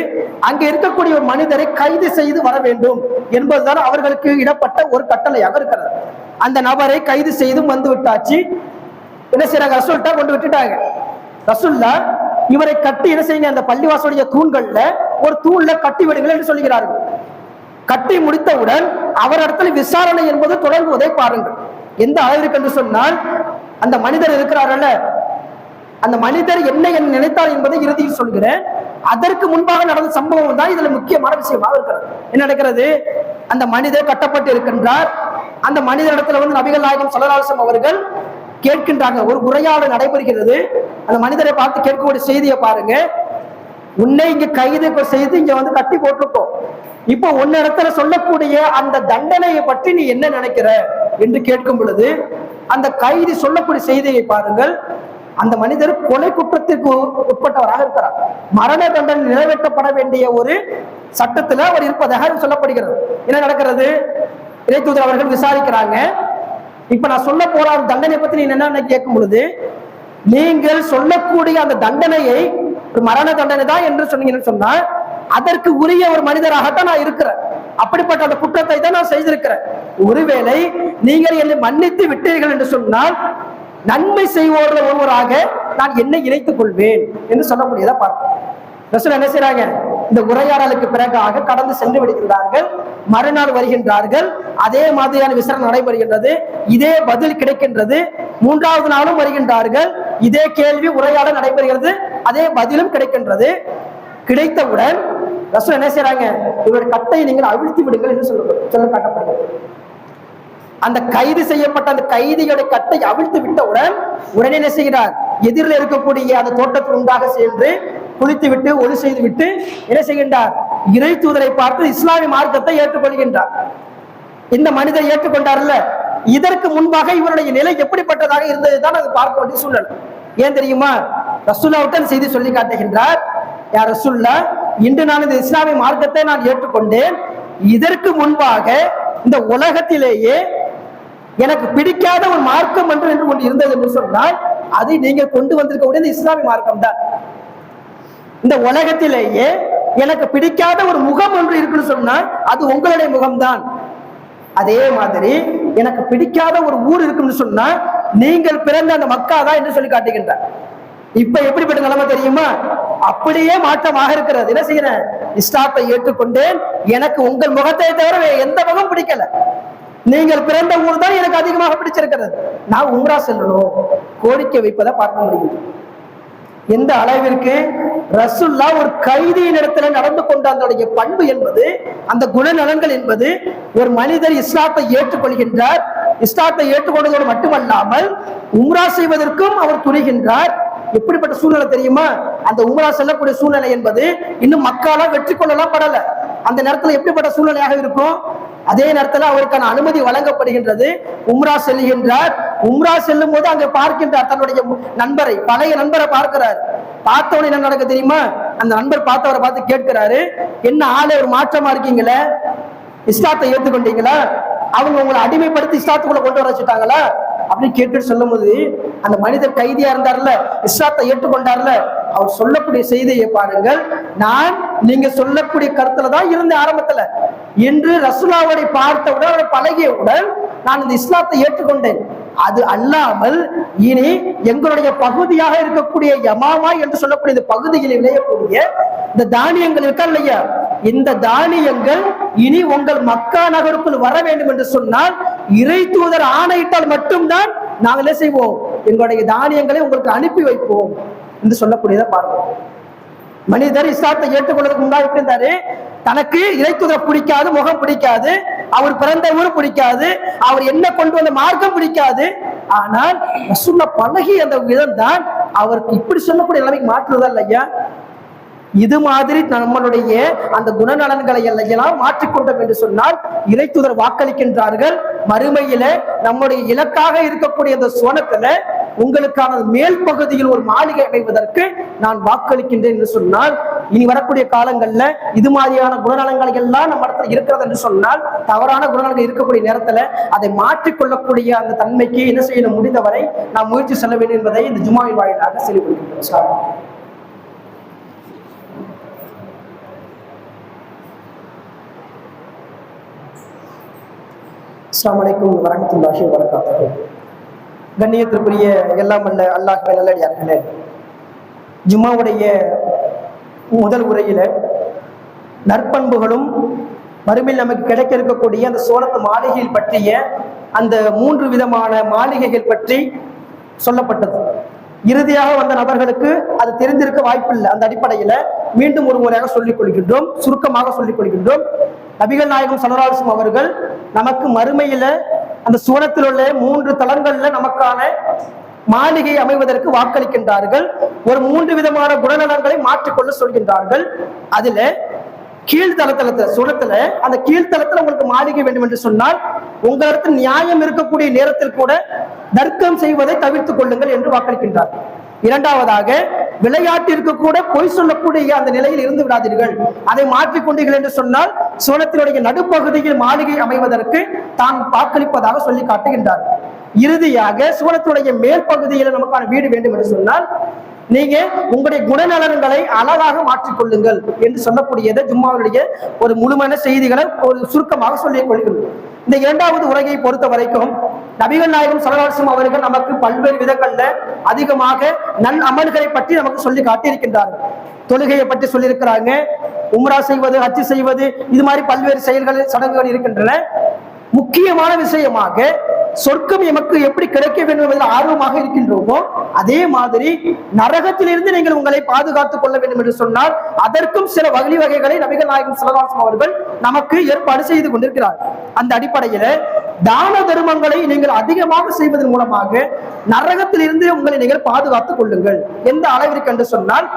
அங்கே இருக்கக்கூடிய ஒரு மனிதரை கைது செய்து வர வேண்டும் என்பதுதான் அவர்களுக்கு இடப்பட்ட ஒரு கட்டளையாக இருக்கிறது. அந்த நபரை கைது செய்து வந்து விட்டாச்சு. என்ன செய்யறாங்க? ரசூல்கிட்ட கொண்டு விட்டுட்டாங்க. ரசூல்லா இவரை கட்டி என்ன செய்யுங்க, அந்த பள்ளிவாசலுடைய தூண்கள்ல ஒரு தூண்ல கட்டி விடுங்கள் என்று சொல்கிறார்கள். கட்டி முடித்தவுடன் அவர் இடத்துல விசாரணை என்பது தொடங்குவதை பாருங்கள். எந்த அளவிற்கு என்று சொன்னால், அந்த மனிதர் இருக்கிறாரல்ல, அந்த மனிதர் என்ன நினைத்தார் என்பதை இறுதியில் சொல்கிறேன். அதற்கு முன்பாக நடந்த சம்பவம் தான் இதுல முக்கியமான விஷயமாக இருக்கிறது. என்ன நடக்கிறது? அந்த மனிதர் கட்டப்பட்டு இருக்கின்றார். அந்த மனிதரிடத்துல வந்து நபிகள் நாயகம் ஸல்லல்லாஹு அலைஹி வஸல்லம் அவர்கள் கேட்கின்றாங்க. ஒரு உரையாடல் நடைபெறுகிறது. அந்த மனிதரை பார்த்து கேட்கக்கூடிய செய்தியை பாருங்க. உன்னை இங்க கைது செய்து இங்க வந்து கட்டி போட்டிருக்கோம். இப்போ உன்ன இடத்துல சொல்லக்கூடிய அந்த தண்டனையை பற்றி நீ என்ன நினைக்கிற என்று கேட்கும் பொழுது அந்த கைதி சொல்லக்கூடிய செய்தியை பாருங்கள். அந்த மனிதர் கொலை குற்றத்திற்கு உட்பட்டவராக இருக்கிறார். மரண தண்டனை நிறைவேற்றப்பட வேண்டிய ஒரு சட்டத்துல அவர் இருப்பதாக சொல்லப்படுகிறது. என்ன நடக்கிறது? இறை தூதர் அவர்கள் விசாரிக்கிறாங்க. இப்ப நான் சொல்ல போற அந்த தண்டனை பத்தி நீ என்ன கேட்கும் பொழுது, நீங்கள் சொல்லக்கூடிய அந்த தண்டனையை ஒரு மரண தண்டனை தான் என்று சொன்னீங்கன்னு சொன்னா அதற்கு உரிய ஒரு மனிதராகத்தான் நான் இருக்கிறேன். அப்படிப்பட்ட அந்த குற்றத்தை தான் நான் செய்திருக்கிறேன். ஒருவேளை நீங்கள் என்னை மன்னித்து விட்டீர்கள் என்று சொன்னால் நன்மை செய்வோர்கள் ஒருவராக நான் என்னை இணைத்துக் கொள்வேன் என்று சொல்லக்கூடியதை பார்ப்போம். ரசூல் என்ன செய்றாங்க? இந்த உரையாடலுக்கு பிறகாக கடந்து சென்று விடுகின்றார்கள். மறுநாள் வருகின்றார்கள். அதே மாதிரியான விசாரணை நடைபெறுகின்றது. இதே பதில் கிடைக்கின்றது. மூன்றாவது நாளும் வருகின்றார்கள். இதே கேள்வி உரையாடல் நடைபெறுகிறது. அதே பதிலும் கிடைக்கின்றது. கிடைத்தவுடன் ரசூல் என்ன செய்றாங்க? இவருடைய கட்டை நீங்கள் அவிழ்த்தி விடுங்கள் என்று சொல்ல காட்டப்படுகிறது. அந்த கைது செய்யப்பட்ட அந்த கைதியோட கட்டை அவிழ்த்து விட்டவுடன் உடனே என்ன செய்கிறார்? எதிரில் இருக்கக்கூடிய அந்த தோட்டத்தில் உண்டாக சென்று குளித்து விட்டு ஒளி செய்து விட்டு என்ன செய்கின்றார்? இறை தூதரை பார்த்து இஸ்லாமிய மார்க்கத்தை ஏற்றுக்கொள்கின்றார். இந்த மனிதர் ஏற்றுக்கொண்டார்ல, இதற்கு முன்பாக இவருடைய நிலை எப்படிப்பட்டதாக இருந்ததுதான் அது பார்க்க வேண்டிய சூழல். ஏன் தெரியுமா? ரசூலுல்லாஹ் செய்தி சொல்லி காட்டுகின்றார். யார் ரசூலுல்லாஹ், இன்று நான் இந்த இஸ்லாமிய மார்க்கத்தை நான் ஏற்றுக்கொண்டேன். இதற்கு முன்பாக இந்த உலகத்திலேயே எனக்கு பிடிக்காத ஒரு மார்க்கம் என்று ஒன்று இருந்தது என்று சொன்னால் அதை நீங்கள் கொண்டு வந்திருக்கக்கூடிய இந்த இஸ்லாமிய மார்க்கம் தான். இந்த உலகத்திலேயே எனக்கு பிடிக்காத ஒரு முகம் ஒன்று இருக்குன்னு சொன்னால் அது உங்களுடைய முகம்தான். அதே மாதிரி எனக்கு பிடிக்காத ஒரு ஊர் இருக்குன்னு சொன்னா நீங்கள் பிறந்த அந்த மக்கா தான் என்று சொல்லி காட்டுகின்றார். இப்ப எப்படிப்பட்ட நிலைமை தெரியுமா? அப்படியே மாற்றமாக இருக்கிறது. என்ன செய்யறேன்? இஸ்லாத்தை ஏற்றுக்கொண்டேன். எனக்கு உங்கள் முகத்தை தவிர எந்த முகம் பிடிக்கல. நீங்கள் பிறந்த ஊர் தான் எனக்கு அதிகமாக பிடிச்சிருக்கிறது. நான் உம்ரா செல்லணும், கோரிக்கை வைப்பதை பார்க்க முடியும். எந்த அளவிற்கு ரசூலுல்லாஹ் ஒரு கைதியின் இடத்துல நடந்து கொண்ட அந்த பண்பு என்பது, அந்த குணநலன்கள் என்பது, ஒரு மனிதர் இஸ்லாத்தை ஏற்றுக்கொள்கின்றார். இஸ்லாத்தை ஏற்றுக்கொண்டதோடு மட்டுமல்லாமல் உம்ரா செய்வதற்கும் அவர் துணிகின்றார். எப்படிப்பட்ட சூழ்நிலை தெரியுமா? அந்த உம்ரா செல்லக்கூடிய சூழ்நிலை என்பது இன்னும் மக்கால வெற்றி கொள்ளலாம் படல. அந்த நேரத்தில் எப்படிப்பட்ட சூழ்நிலையாக இருக்கும்? அதே நேரத்தில் அவருக்கான அனுமதி வழங்கப்படுகின்றது. உம்ரா செல்கின்றார். உம்ரா செல்லும் போது அங்கே பார்க்கின்றார் தன்னுடைய நண்பரை, பழைய நண்பரை பார்க்கிறார். பார்த்தவனை என்ன நடக்க தெரியுமா? அந்த நண்பர் பார்த்தவரை பார்த்து கேட்கிறாரு, என்ன ஆளே ஒரு மாற்றமா இருக்கீங்களே, இஸ்லாத்தை ஏற்றுக்கொண்டீங்களா? அவங்க உங்களை அடிமைப்படுத்தி இஸ்லாத்துக்குள்ள கொண்டு வர வச்சுட்டாங்களா அப்படின்னு கேட்டுட்டு சொல்லும் போது அந்த மனிதர் கைதியா இருந்தார்ல, இஸ்லாத்தை ஏற்றுக்கொண்டார்ல, அவர் சொல்லக்கூடிய செய்தியை பாருங்கள். நான் நீங்க சொல்லக்கூடிய கருத்துல தான் இருந்த ஆரம்பத்துல, என்று ரசூலுல்லாஹ்வை பார்த்தவுடன் அவரை பழகியவுடன் நான் இந்த இஸ்லாத்தை ஏற்றுக்கொண்டேன். அது அல்லாமல் இனி எங்களுடைய பகுதியாக இருக்கக்கூடிய யமாமா என்று சொல்லக்கூடிய இந்த பகுதியில் விளையக்கூடிய இந்த தானியங்கள் இருக்கா இல்லையா, இந்த தானியங்கள் இனி உங்கள் மக்கா நகருக்குள் வர வேண்டும் என்று சொன்னால் இறை தூதர் ஆணையிட்டால் மட்டும்தான் நாங்கள் என்ன செய்வோம், எங்களுடைய தானியங்களை உங்களுக்கு அனுப்பி வைப்போம் என்று சொல்லக்கூடியதை பார்ப்போம். மனிதர் இஸ்லாத்தை ஏற்றுக்கொள்வதற்கு முன்னாடி எப்படி இருந்தாரு? தனக்கு இறை தூதரை பிடிக்காது, முகம் பிடிக்காது, அவர் பிறந்த ஊர் பிடிக்காது, அவர் என்ன கொண்டு வந்த மார்க்கம் பிடிக்காது. ஆனால் ரசூலுல்லாஹ் பழகி அந்த விதம் தான் அவருக்கு இப்படி சொல்லக்கூடிய நிலைமைக்கு மாற்றுறதா இல்லையா? இது மாதிரி நம்மளுடைய அந்த குணநலன்களை எல்லாம் மாற்றிக்கொண்டோம் என்று சொன்னால் இறை தூதர் வாக்களிக்கின்றார்கள். மறுமையில நம்முடைய இலக்காக இருக்கக்கூடிய அந்த சுவனத்துல உங்களுக்கான மேல் பகுதியில் ஒரு மாளிகை அமைவதற்கு நான் வாக்களிக்கின்றேன் என்று சொன்னால், இனி வரக்கூடிய காலங்கள்ல இது மாதிரியான குணநலங்கள் எல்லாம் நம்ம இடத்துல இருக்கிறது என்று சொன்னால், தவறான குணநலங்கள் இருக்கக்கூடிய நேரத்துல அதை மாற்றிக்கொள்ளக்கூடிய அந்த தன்மைக்கு என்ன செய்யணும், முடிந்தவரை நாம் முயற்சி செல்ல வேண்டும் என்பதை இந்த ஜுமாவின் வாயிலாக செலுத்துகிறோம். அஸ்ஸலாமு அலைக்கும் வரஹ்மத்துல்லாஹி வபரகாத்துஹு. கண்ணியத்திற்குரிய எல்லாம் வல்ல அல்லாஹ்வின் நல்லடியார்களே, ஜும்மாவுடைய முதல் உரையில நற்பண்புகளும் மறுமையில் நமக்கு கிடைக்க இருக்கக்கூடிய அந்த சோனத்து மாளிகையில் பற்றிய அந்த 3 விதமான மாளிகைகள் பற்றி சொல்லப்பட்டது. இறுதியாக வந்த நபர்களுக்கு அது தெரிந்திருக்க வாய்ப்பில்லை. அந்த அடிப்படையில மீண்டும் ஒரு முறையாக சொல்லிக் கொள்கின்றோம், சுருக்கமாக சொல்லிக் கொள்கின்றோம். நபிகள் நாயகம் ஸல்லல்லாஹு அலைஹி வஸல்லம் அவர்கள் நமக்கு மறுமையில அந்த சுவனத்தில் உள்ள 3 தளங்கள்ல நமக்கான மாளிகை அமைவதற்கு வாக்களிக்கின்றார்கள். ஒரு 3 விதமான குணநலங்களை மாற்றிக்கொள்ள சொல்கின்றார்கள். அதுல கீழ்த்தளத்துல சுவனத்துல அந்த கீழ்த்தளத்துல உங்களுக்கு மாளிகை வேண்டும் என்று சொன்னால், உங்களுக்கு நியாயம் இருக்கக்கூடிய நேரத்தில் கூட தர்க்கம் செய்வதை தவிர்த்துக் கொள்ளுங்கள் என்று வாக்களிக்கின்றார். இரண்டாவதாக, விளையாட்டிற்கு கூட பொய் சொல்லக்கூடிய அந்த நிலையில் இருந்து விடாதீர்கள், அதை மாற்றிக்கொண்டீர்கள் என்று சொன்னால் சுவனத்தினுடைய நடுப்பகுதியில் மாளிகை அமைவதற்கு தான் வாக்களிப்பதாக சொல்லி காட்டுகின்றார். இறுதியாக, சுவனத்துடைய மேல் பகுதியில் நமக்கான வீடு வேண்டும் என்று சொன்னால் நீங்க உங்களுடைய குணநலன்களை அழகாக மாற்றிக்கொள்ளுங்கள் என்று சொல்லக்கூடியதை ஜும்மாவுடைய ஒரு முழுமையான செய்திகளை ஒரு சுருக்கமாக சொல்லிக் கொள்கிறோம். இந்த 2வது உரையை பொறுத்த வரைக்கும் நபிகள் நாயகம் ஸல்லல்லாஹு அலைஹி வஸல்லம் அவர்கள் நமக்கு பல்வேறு விதங்கள்ல அதிகமாக நல் அமல்களை பற்றி நமக்கு சொல்லி காட்டியிருக்கின்றார்கள். தொழுகையை பற்றி சொல்லியிருக்கிறாங்க, உம்ரா செய்வது, ஹஜ் செய்வது, இது மாதிரி பல்வேறு செயல்கள், சடங்குகள் இருக்கின்றன. முக்கியமான விஷயமாக சொர்க்கம் எமக்கு எப்படி கிடைக்க வேண்டும் என்பதில் ஆர்வமாக இருக்கின்றோமோ, அதே மாதிரி நரகத்திலிருந்து நீங்கள் உங்களை பாதுகாத்துக் கொள்ள வேண்டும் என்று சொன்னால் அதற்கும் சில வகைகளை நபிகள் நாயகம் ஸல்லல்லாஹு அலைஹி வஸல்லம் அவர்கள் நமக்கு ஏற்பாடு செய்து கொண்டிருக்கிறார். அந்த அடிப்படையில தான தர்மங்களை நீங்கள் அதிகமாக செய்வதன் மூலமாக நரகத்திலிருந்து உங்களை நீங்கள் பாதுகாத்துக் கொள்ளுங்கள். எந்த அளவிற்கு என்று சொன்னால்,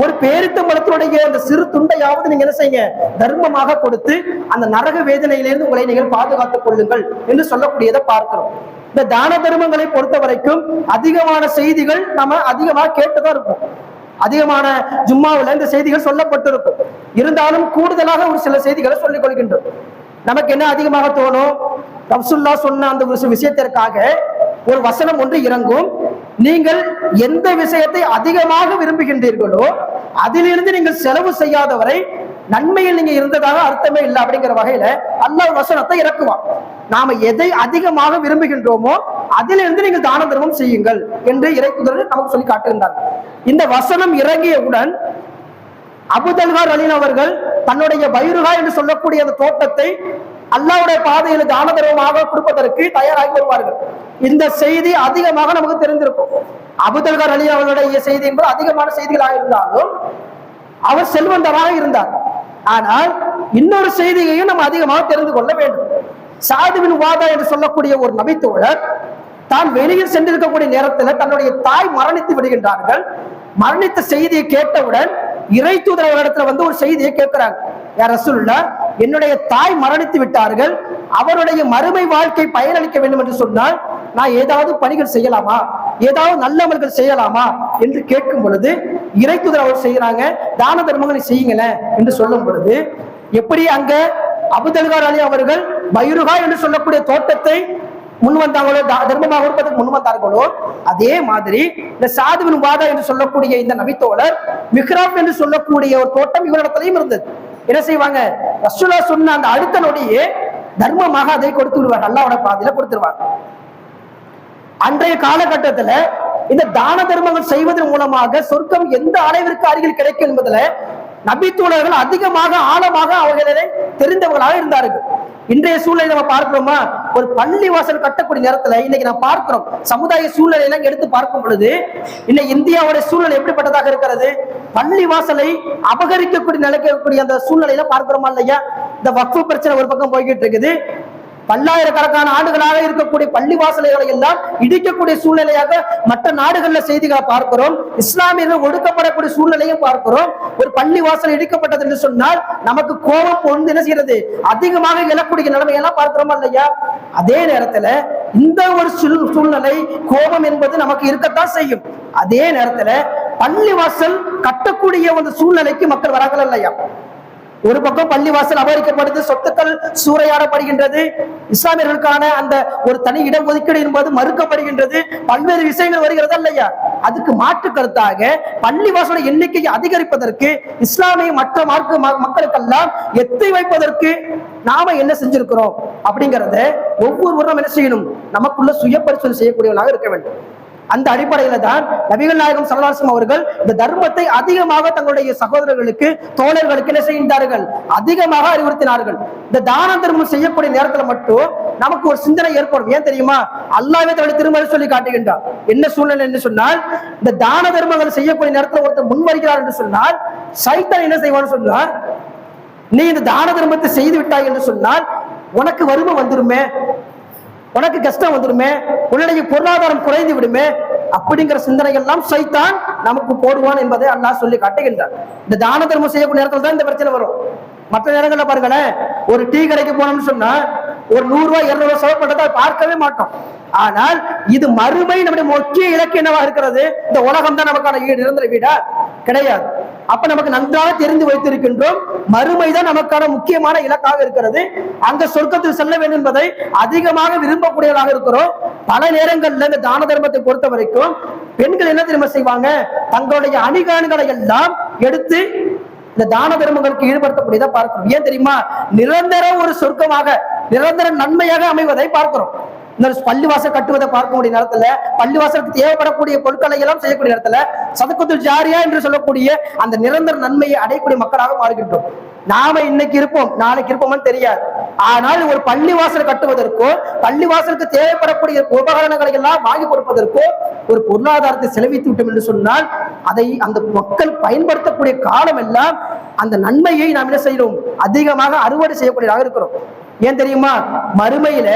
ஒரு பேரித்தம்பழத்தினுடைய அந்த சிறு துண்டையாவது நீங்க என்ன செய்யுங்க, தர்மமாக கொடுத்து அந்த நரக வேதனையிலிருந்து உங்களை நீங்கள் பாதுகாத்துக் கொள்ளுங்கள் என்று சொல்லக்கூடியதை பார்க்கிறோம். இந்த தான தர்மங்களை பொறுத்த வரைக்கும் அதிகமான செய்திகள் நம்ம அதிகமாக கேட்டுதான் இருப்போம். அதிகமான ஜும்மாவில் இந்த செய்திகள் சொல்லப்பட்டிருக்கும். இருந்தாலும் கூடுதலாக ஒரு சில செய்திகளை சொல்லிக் கொள்கின்றோம். நமக்கு என்ன அதிகமாக தோணும், ரசூலுல்லாஹ் சொன்ன அந்த ஒரு விஷயத்திற்காக ஒரு வசனம் ஒன்று இறங்கும். நீங்கள் எந்த விஷயத்தை அதிகமாக விரும்புகின்றீர்களோ அதிலிருந்து நீங்கள் செலவு செய்யாதவரை நன்மையில் நீங்க இருந்ததாக அர்த்தமே இல்லை அப்படிங்கிற வகையில அல்லாஹ் வசனத்தை இறக்குவான். நாம எதை அதிகமாக விரும்புகின்றோமோ அதிலிருந்து நீங்கள் தான தர்மம் செய்யுங்கள் என்று இறைக்குதல் நமக்கு சொல்லி காட்டுகின்றார். இந்த வசனம் இறங்கியவுடன் அபூ தல்ஹா ரலியல்லாஹு அவர்கள் தன்னுடைய பைருஹா என்று சொல்லக்கூடிய அந்த தோட்டத்தை அல்லாஹ்வுடைய பாதையில் தான தர்மமாக கொடுப்பதற்கு தயாராகி வருவார்கள். இந்த செய்தி அதிகமாக நமக்கு தெரிந்திருக்கும். அபூ தல்ஹா ரலியல்லாஹு அவர்களுடைய செய்தி என்பது அதிகமான செய்திகளாக இருந்தாலும் அவர் செல்வந்தராக இருந்தார். ஆனால் இன்னொரு செய்தியையும் நம்ம அதிகமாக தெரிந்து கொள்ள வேண்டும். சாத் பின் உபாதா என்று சொல்லக்கூடிய ஒரு நபித்தோழர் தான் வெளியில் சென்றிருக்கக்கூடிய நேரத்தில் தன்னுடைய தாய் மரணித்து விடுகின்றார்கள். மரணித்த செய்தியை கேட்டவுடன் இறை தூதர் அவரிடத்துல வந்து ஒரு செய்தியை கேட்கிறாங்க. யா ரசூலுல்லாஹ், என்னுடைய தாய் மரணித்து விட்டார்கள், அவருடைய மறுமை வாழ்க்கை பயனளிக்க வேண்டும் என்று சொன்னால் நான் ஏதாவது பணிகள் செய்யலாமா, ஏதாவது நல்லவர்கள் செய்யலாமா என்று கேட்கும் பொழுது இறை தூதர் அவர் செய்யறாங்க, தான தர்மங்களை செய்யுங்களேன் என்று சொல்லும் பொழுது, எப்படி அங்க அபூ தல்ஹா ரலியல்லாஹு அவர்கள் பைருஹா என்று சொல்லக்கூடிய தோட்டத்தை முன் வந்தாங்களோ, தர்மமாக கொடுப்பதற்கு முன் வந்தார்களோ, அதே மாதிரி இந்த சாத் பின் உபாதா என்று சொல்லக்கூடிய இந்த நபித்தோழர் மிஹ்ராப் என்று சொல்லக்கூடிய ஒரு தோட்டம் இவரிடத்திலையும் இருந்தது. என்ன செய்வாங்க, ரசூலுல்லாஹ் சொன்ன அந்த அடுத்த நொடியே தர்மமாக அதை கொடுத்து விடுவாங்க, அல்லாஹ்வோட பாதையில கொடுத்துருவாங்க. அன்றைய காலகட்டத்துல இந்த தான தர்மங்கள் செய்வதன் மூலமாக சொர்க்கம் எந்த அளவிற்கு அருகில் கிடைக்கும் என்பதுல நபித்தோழர்கள் அதிகமாக ஆழமாக அவர்களை தெரிந்தவர்களாக இருந்தார்கள். இன்றைய சூழ்நிலை நம்ம பார்க்கிறோமா, ஒரு பள்ளி வாசல் கட்டக்கூடிய நேரத்துல இன்னைக்கு நம்ம பார்க்கிறோம், சமுதாய சூழ்நிலையில எடுத்து பார்க்கும் பொழுது இன்னைக்கு இந்தியாவுடைய சூழ்நிலை எப்படிப்பட்டதாக இருக்கிறது. பள்ளி வாசலை அபகரிக்கக்கூடிய நிலைக்கக்கூடிய அந்த சூழ்நிலையில பார்க்கிறோமா இல்லையா. இந்த வக்ஃபு பிரச்சனை ஒரு பக்கம் போய்கிட்டு இருக்குது. பல்லாயிரக்கணக்கான ஆண்டுகளாக இருக்கக்கூடிய பள்ளி வாசல்களை எல்லாம் இடிக்கக்கூடிய சூழ்நிலையாக மற்ற நாடுகள்ல செய்திகளை பார்க்கிறோம். இஸ்லாமியர்கள் ஒடுக்கப்படக்கூடிய சூழ்நிலையும் பார்க்கிறோம். ஒரு பள்ளி வாசல் இடிக்கப்பட்டது என்று சொன்னால் நமக்கு கோபம் பொழுது என்ன செய்யறது, அதிகமாக எழக்கூடிய நிலைமையெல்லாம் பார்க்கிறோமா இல்லையா. அதே நேரத்துல இந்த ஒரு சூழ்நிலை, கோபம் என்பது நமக்கு இருக்கத்தான் செய்யும். அதே நேரத்துல பள்ளிவாசல் கட்டக்கூடிய ஒரு சூழ்நிலைக்கு மக்கள் வரார்கள் இல்லையா? ஒரு பக்கம் பள்ளிவாசல் அபகரிக்கப்படுது, சொத்துக்கள் சூறையாடப்படுகின்றது, இஸ்லாமியர்களுக்கான அந்த ஒரு தனி இடம் ஒதுக்கீடு என்பது மறுக்கப்படுகின்றது, பல்வேறு விஷயங்கள் வருகிறது இல்லையா? அதுக்கு மாற்று கருத்தாக பள்ளிவாசல எண்ணிக்கையை அதிகரிப்பதற்கு, இஸ்லாமிய மற்ற மார்க்க மக்களுக்கெல்லாம் எத்தி வைப்பதற்கு நாம என்ன செஞ்சிருக்கிறோம் அப்படிங்கறத ஒவ்வொருவரும் என்ன செய்யணும், நமக்குள்ள சுய பரிசோதனை செய்யக்கூடியவர்களாக இருக்க வேண்டும். அந்த அடிப்படையில தான் நபிகள் நாயகம் ஸல்லல்லாஹு அலைஹி வஸல்லம் அவர்கள் இந்த தர்மத்தை அதிகமாக தங்களுடைய சகோதரர்களுக்கு, தோழர்களுக்கு என்ன செய்தார்கள், அதிகமாக அறிவுறுத்தினார்கள். இந்த தான தர்மம் செய்யக்கூடிய நேரத்துல மட்டும் நமக்கு ஒரு சிந்தனை ஏற்படும். ஏன் தெரியுமா? அல்லாஹ்வே தன்னுடைய திருமறை சொல்லி காட்டுகின்றார். என்ன சூழ்நிலை என்று சொன்னால், இந்த தான தர்மங்கள் செய்யக்கூடிய நேரத்தில் ஒருத்தர் முன்வருகிறார் என்று சொன்னால், சைத்தான் என்ன செய்வான்னு சொன்னால், நீ இந்த தான தர்மத்தை செய்து விட்டாய் என்று சொன்னால் உனக்கு வறுமை வந்துருமே, உனக்கு கஷ்டம் வந்துடுமே, உன்னுடைய பொருளாதாரம் குறைந்து விடுமே அப்படிங்கிற சிந்தனைகள் எல்லாம் சைத்தான் நமக்கு போடுவான் என்பதை அல்லாஹ் சொல்லி காட்டுகின்றார். இந்த தான தர்மம் செய்யக்கூடிய நேரத்தில் தான் இந்த பிரச்சனை வரும். மற்ற நேரங்களில் பாருங்களேன், ஒரு டீ கடைக்கு போனோம்னு சொன்னா ஒரு 100 ரூபாய் 200 ரூபாய் செலவு பண்றதை பார்க்கவே மாட்டோம். ஆனால் இது மறுமை நம்முடைய முக்கிய இலக்கு என்னவா இருக்கிறது? இந்த உலகம் தான் நமக்கான நிரந்தர வீடா? கிடையாது. அப்ப நமக்கு நன்றாக தெரிந்து வைத்திருக்கின்றோம், மறுமை தான் நமக்கான முக்கியமான இலக்காக இருக்கிறது. அங்க சொர்க்கத்தில் செல்ல வேண்டும் என்பதை அதிகமாக விரும்பக்கூடியவர்களாக இருக்கிறோம். பல நேரங்கள்ல இந்த தான தர்மத்தை பொறுத்த வரைக்கும் பெண்கள் என்ன தெரியுமா செய்வாங்க, தங்களுடைய அணிகாணிகளை எல்லாம் எடுத்து இந்த தான தர்மங்களுக்கு ஈடுபடுத்தக்கூடியதை பார்க்கிறோம். ஏன் தெரியுமா? நிரந்தர ஒரு சொர்க்கமாக, நிரந்தர நன்மையாக அமைவதை பார்க்கிறோம். இந்த பள்ளிவாசல் கட்டுவதை பார்க்கக்கூடிய நேரத்துல, பள்ளிவாசலுக்கு தேவைப்படக்கூடிய பொருட்களை எல்லாம் செய்யக்கூடிய நேரத்துல சதக்கத்துல் ஜாரியா என்று சொல்லக்கூடிய அந்த நிரந்தர நன்மையை அடையக்கூடிய மக்களாக மாறுகின்றோம். நாம இன்னைக்கு இருப்போம், நாளைக்கு இருப்போம்னு தெரியாது. ஆனால் ஒரு பள்ளிவாசல் கட்டுவதற்கோ, பள்ளிவாசலுக்கு தேவைப்படக்கூடிய உபகரணங்களை எல்லாம் வாங்கி கொடுப்பதற்கோ ஒரு பொருளாதாரத்தை செலவித்து விட்டோம் என்று சொன்னால், அதை அந்த மக்கள் பயன்படுத்தக்கூடிய காலம் எல்லாம் அந்த நன்மையை நாம் என்ன செய்யணும், அதிகமாக அறுவடை செய்யக்கூடியதாக இருக்கிறோம். ஏன் தெரியுமா? மறுமையில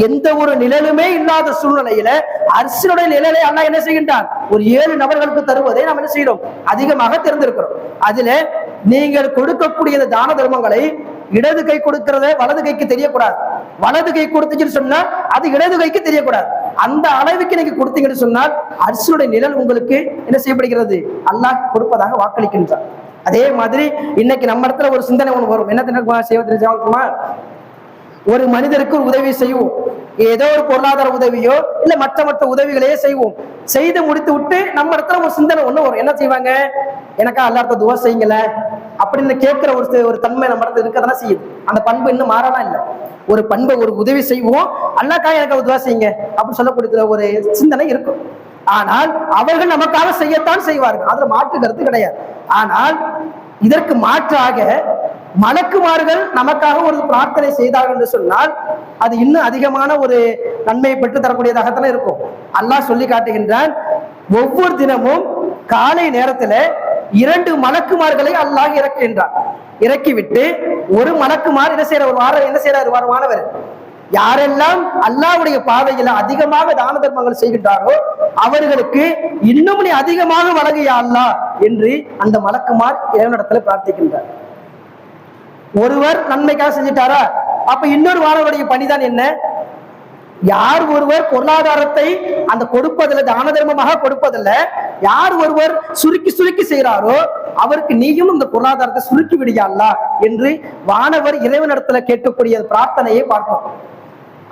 எந்த ஒரு நிழலுமே இல்லாத சூழ்நிலையில அர்ஷனுடைய நிழலை அல்லாஹ் என்ன செய்கின்றான், ஒரு 7 நபர்களுக்கு தருவதை நாம் என்ன செய்யறோம், அதிகமாக தெரிந்திருக்கிறோம். அதுல நீங்கள் கொடுக்கக்கூடிய தான தர்மங்களை இடது கை கொடுக்கிறத வலது கைக்கு தெரியக்கூடாது. வலது கை கொடுத்துச்சுன்னு சொன்னா அது இடது கைக்கு தெரியக்கூடாது. அந்த அளவுக்கு நீங்க கொடுத்தீங்கன்னு சொன்னால் அர்ஷனுடைய நிழல் உங்களுக்கு என்ன செய்யப்படுகிறது, அல்லாஹ் கொடுப்பதாக வாக்களிக்கின்றார். அதே மாதிரி இன்னைக்கு நம்ம இடத்துல ஒரு சிந்தனை ஒண்ணு வரும். என்ன செய்வதற்குமா, ஒரு மனிதருக்கு ஒரு உதவி செய்வோம், ஏதோ ஒரு பொருளாதார உதவியோ இல்ல மற்ற உதவிகளையே செய்வோம். செய்து முடித்து விட்டு நம்ம இடத்துல ஒரு சிந்தனை ஒண்ணு வரும். என்ன செய்வாங்க, எனக்கா எல்லாருக்கும் துவா செய்யுங்கள அப்படின்னு கேட்கிற ஒரு தன்மை நம்ம இடத்துல இருக்கதானே செய்யுது. அந்த பண்பு இன்னும் மாறலாம் இல்லை. ஒரு பண்பை, ஒரு உதவி செய்வோம், அல்லாக்கா எனக்கு துவா செய்யுங்க அப்படின்னு சொல்லக்கூடிய ஒரு சிந்தனை இருக்கும். ஆனால் அவர்கள் நமக்காக செய்யத்தான் செய்வார்கள், அதுல மாற்று கருத்து கிடையாது. ஆனால் இதற்கு மாற்றாக மலக்குமார்கள் நமக்காக ஒரு பிரார்த்தனை செய்தார்கள் என்று சொன்னால் அது இன்னும் அதிகமான ஒரு நன்மையை பெற்று தரக்கூடியதாகத்தானே இருக்கும். அல்லாஹ் சொல்லி காட்டுகின்றான், ஒவ்வொரு தினமும் காலை நேரத்துல 2 மலக்குமார்களை அல்லாஹ் இறக்குகின்றான். இறக்கிவிட்டு ஒரு மலக்குமார் என்ன செய்யறாரு, மாணவர் யாரெல்லாம் அல்லாஹ்வுடைய பாதையில அதிகமாக தான தர்மங்கள் செய்கின்றாரோ அவர்களுக்கு இன்னும் நீ அதிகமாக வழங்கியா அல்லாஹ் என்று அந்த மலக்குமார் இறைவனிடத்துல பிரார்த்திக்கின்றார். ஒருவர் நன்மைக்காக செஞ்சிட்டாரா, அப்ப இன்னொரு மாணவருடைய பணிதான் என்ன, யார் ஒருவர் பொருளாதாரத்தை அந்த கொடுப்பதில்லை, தான தர்மமாக கொடுப்பதில்லை, யார் ஒருவர் சுருக்கி செய்கிறாரோ அவருக்கு நீயும் இந்த பொருளாதாரத்தை சுருக்கி விடியா அல்லாஹ் என்று வானவர் இறைவனிடத்துல கேட்கக்கூடிய பிரார்த்தனையை பார்ப்போம்.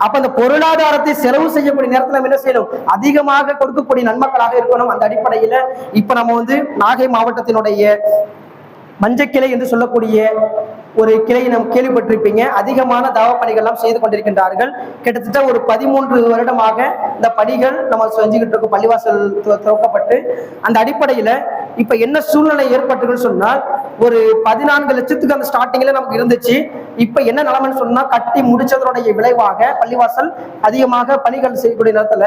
அப்ப அந்த பொருளாதாரத்தை செலவு செய்யக்கூடிய நேரத்தில் நம்ம என்ன செய்யணும், அதிகமாக கொடுக்கக்கூடிய நன்மக்களாக இருக்கணும். அந்த அடிப்படையில இப்ப நம்ம நாகை மாவட்டத்தினுடைய மஞ்சக்கிளை என்று சொல்லக்கூடிய ஒரு கிளை நாம் கேள்விப்பட்டிருப்பீங்க. அதிகமான தாவ பணிகள் எல்லாம் செய்து கொண்டிருக்கின்றார்கள். கிட்டத்தட்ட ஒரு 13 வருடமாக இந்த பணிகள் நம்ம செஞ்சுக்கிட்டு இருக்கோம். பள்ளிவாசல் துவக்கப்பட்டு அந்த அடிப்படையில இப்ப என்ன சூழ்நிலை ஏற்பட்டுன்னு சொன்னால், ஒரு 14 லட்சத்துக்கு அந்த ஸ்டார்டிங்ல நமக்கு இருந்துச்சு. இப்ப என்ன நிலைமைன்னு சொன்னா, கட்டி முடிச்சதனுடைய விளைவாக பள்ளிவாசல் அதிகமாக பணிகள் செய்யக்கூடிய நேரத்துல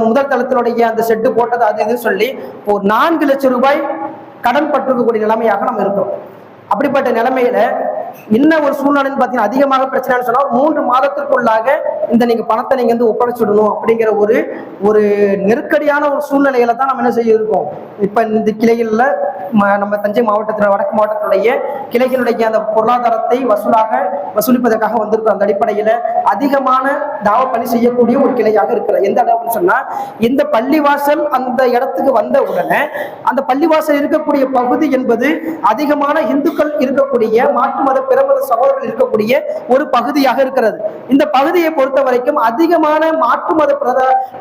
முதல் தளத்தினுடைய அந்த செட்டு போட்டது அது இது சொல்லி ஒரு 4 லட்சம் ரூபாய் கடன் பட்டிருக்கக்கூடிய நிலைமையாக நம்ம இருக்கோம். அப்படிப்பட்ட நிலைமையில என்ன ஒரு சூழ்நிலைன்னு பாத்தீங்கன்னா, அதிகமாக பிரச்சனைன்னு சொன்னா 3 மாதத்திற்குள்ளாக இந்த நீங்க பணத்தை நீங்க வந்து ஒப்படைச்சிடணும் அப்படிங்கிற ஒரு நெருக்கடியான ஒரு சூழ்நிலையில தான் நம்ம என்ன செய்ய இருக்கோம். இப்ப இந்த கிளைகள்ல நம்ம தஞ்சை மாவட்டத்தில் வடக்கு மாவட்டத்தினுடைய கிளைகளுடைய அந்த பொருளாதாரத்தை வசூலிப்பதற்காக வந்திருக்கோம். அந்த அடிப்படையில அதிகமான தாவ பணி செய்யக்கூடிய ஒரு கிளையாக இருக்கிறது. எந்த அளவுன்னு சொன்னா, இந்த பள்ளிவாசல் அந்த இடத்துக்கு வந்த உடனே அந்த பள்ளிவாசல் இருக்கக்கூடிய பகுதி என்பது அதிகமான இந்துக்கள் இருக்கக்கூடிய மாற்று மத பிறமத சகோதரர்கள் இருக்கக்கூடிய ஒரு பகுதியாக இருக்கிறது. இந்த பகுதியை பொறுத்த வரைக்கும் அதிகமான மாற்று மத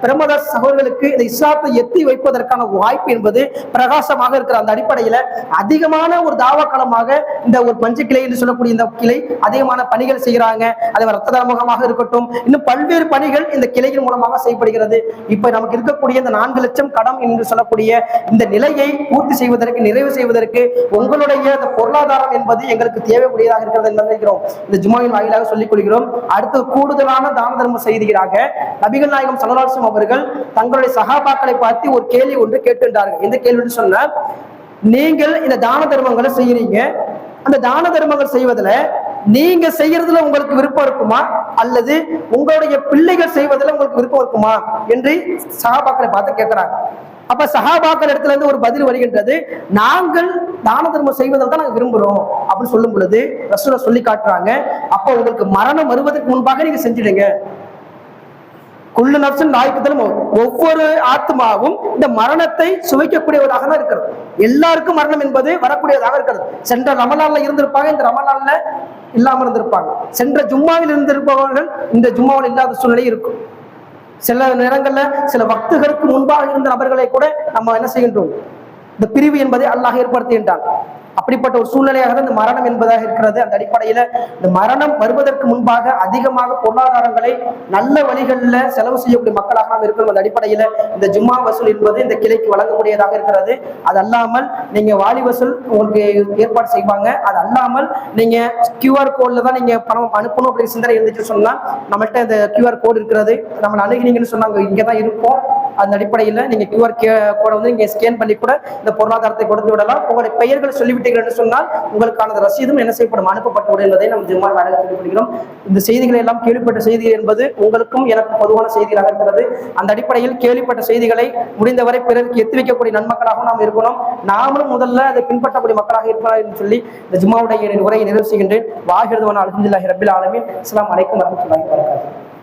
பிரமத சகோதரர்களுக்கு இந்த இஸ்லாத்தை எத்தி வைப்பதற்கான வாய்ப்பு என்பது பிரகாசமாக இருக்கிற. அந்த அடிப்படையில அதிகமான ஒரு தாவக்களமாக இந்த ஒரு பஞ்சு கிளை என்று சொல்லக்கூடிய இந்த கிளை அதிகமான பணிகள் செய்கிறாங்க. அதே ரத்த தானமாக இருக்கட்டும், இன்னும் பல்வேறு பணிகள் இந்த கிளையின் மூலமாக செய்யப்படுகிறது. இப்ப நமக்கு இருக்கக்கூடிய இந்த 4 லட்சம் கடன் என்று சொல்லக்கூடிய இந்த நிலையை பூர்த்தி செய்வதற்கு, நிறைவு செய்வதற்கு உங்களுடைய இந்த பொருளாதாரம் என்பது எங்களுக்கு தேவைக்கூடியதாக இருக்கிறது என்று நினைக்கிறோம். இந்த ஜும்மாவின் வாயிலாக சொல்லிக் கொள்கிறோம். அடுத்து கூடுதலான தான தர்ம செய்திகளாக நபிகள் நாயகம் ஸல்லல்லாஹு அலைஹி வஸல்லம் அவர்கள் தங்களுடைய சஹாபாக்களை பார்த்து ஒரு கேள்வி ஒன்று கேட்டுட்டார்கள். இந்த கேள்வின்னு சொன்னா, நீங்கள் இந்த தான தர்மங்களை செய்யறீங்க, அந்த தான தர்மங்கள் செய்வதில் நீங்க செய்யறதுல உங்களுக்கு விருப்பம் இருக்குமா, அல்லது உங்களுடைய பிள்ளைகள் செய்வதில் உங்களுக்கு விருப்பம் இருக்குமா என்று சஹாபாக்களை பார்த்து கேட்கிறாங்க. அப்ப சஹாபாக்கள் இடத்துல இருந்து ஒரு பதில் வருகின்றது, நாங்கள் தான தர்மம் செய்வதில் தான் நாங்க விரும்புறோம் அப்படின்னு சொல்லும் பொழுது ரசூலுல்லாஹ் சொல்லி காட்டுறாங்க, அப்ப உங்களுக்கு மரணம் வருவதற்கு முன்பாக நீங்க செஞ்சிடுங்க. குல்லு நஃப்ஸின் லாயிகத்துல் மௌத், ஒவ்வொரு ஆத்மாவும் இந்த மரணத்தை சுவைக்கக்கூடியவராக தான் இருக்கிறது. எல்லாருக்கும் மரணம் என்பது வரக்கூடியதாக இருக்கிறது. சென்ற ரமலான்ல இருந்திருப்பாங்க, இந்த ரமலான்ல இல்லாம இருந்திருப்பாங்க. சென்ற ஜும்மாவில் இருந்திருப்பவர்கள் இந்த ஜும்மாவில் இல்லாத சூழ்நிலை இருக்கும். சில நேரங்கள்ல சில வக்துகளுக்கு முன்பாக இருந்த நபர்களை கூட நம்ம என்ன செய்கின்றோம், இந்த பிரிவு என்பதை அல்லாஹ் ஏற்படுத்துகின்றான். அப்படிப்பட்ட ஒரு சூழ்நிலையாக தான் இந்த மரணம் என்பதாக இருக்கிறது. அந்த அடிப்படையில இந்த மரணம் வருவதற்கு முன்பாக அதிகமாக பொருளாதாரங்களை நல்ல வழிகளில் செலவு செய்யக்கூடிய மக்களாக நாம் இருக்கிறோம். அந்த அடிப்படையில இந்த ஜும்மா வசூல் என்பது இந்த கிளைக்கு வழங்கக்கூடியதாக இருக்கிறது. அது அல்லாமல் நீங்க வாலி வசூல் உங்களுக்கு ஏற்பாடு செய்வாங்க. அது அல்லாமல் நீங்க QR கோட்ல தான் நீங்க பணம் அனுப்பணும் அப்படி சிந்தனை இருந்துச்சு சொன்னா, நம்மள்கிட்ட இந்த QR கோடு இருக்கிறது, நம்ம அணுகினீங்கன்னு சொன்னாங்க, இங்கதான் இருப்போம். அந்த அடிப்படையில் நீங்க QR கோடை வந்து நீங்க ஸ்கேன் பண்ணி கூட இந்த பொருளாதாரத்தை கொடுத்து விடலாம். உங்களுடைய பெயர்களை சொல்லிவிட்டீர்கள் என்று சொன்னால் உங்களுக்கான ரசீதும் என்ன செய்யப்படும், அனுப்பப்பட்டுவிடும் என்பதை நம்ம ஜும்மா வாயிலாக சொல்லிவிடுகிறோம். இந்த செய்திகளை எல்லாம் கேள்விப்பட்ட செய்திகள் என்பது உங்களுக்கும் எனக்கும் பொதுவான செய்திகளாக இருக்கிறது. அந்த அடிப்படையில் கேள்விப்பட்ட செய்திகளை முடிந்தவரை பிறருக்கு எத்தி வைக்கக்கூடிய நன்மக்களாக நாம் இருக்கணும். நாமளும் முதல்ல அதை பின்பற்றக்கூடிய மக்களாக இருக்கலாம் என்று சொல்லி இந்த ஜும்மாவுடைய உரையை நிறைவு செய்கின்றேன். வாஹிருதுவானா அல்ஹம்துலில்லாஹி ரப்பில் ஆலமீன். அஸ்ஸலாமு அலைக்கும் வரஹ்மத்துல்லாஹி வபரகாத்துஹு.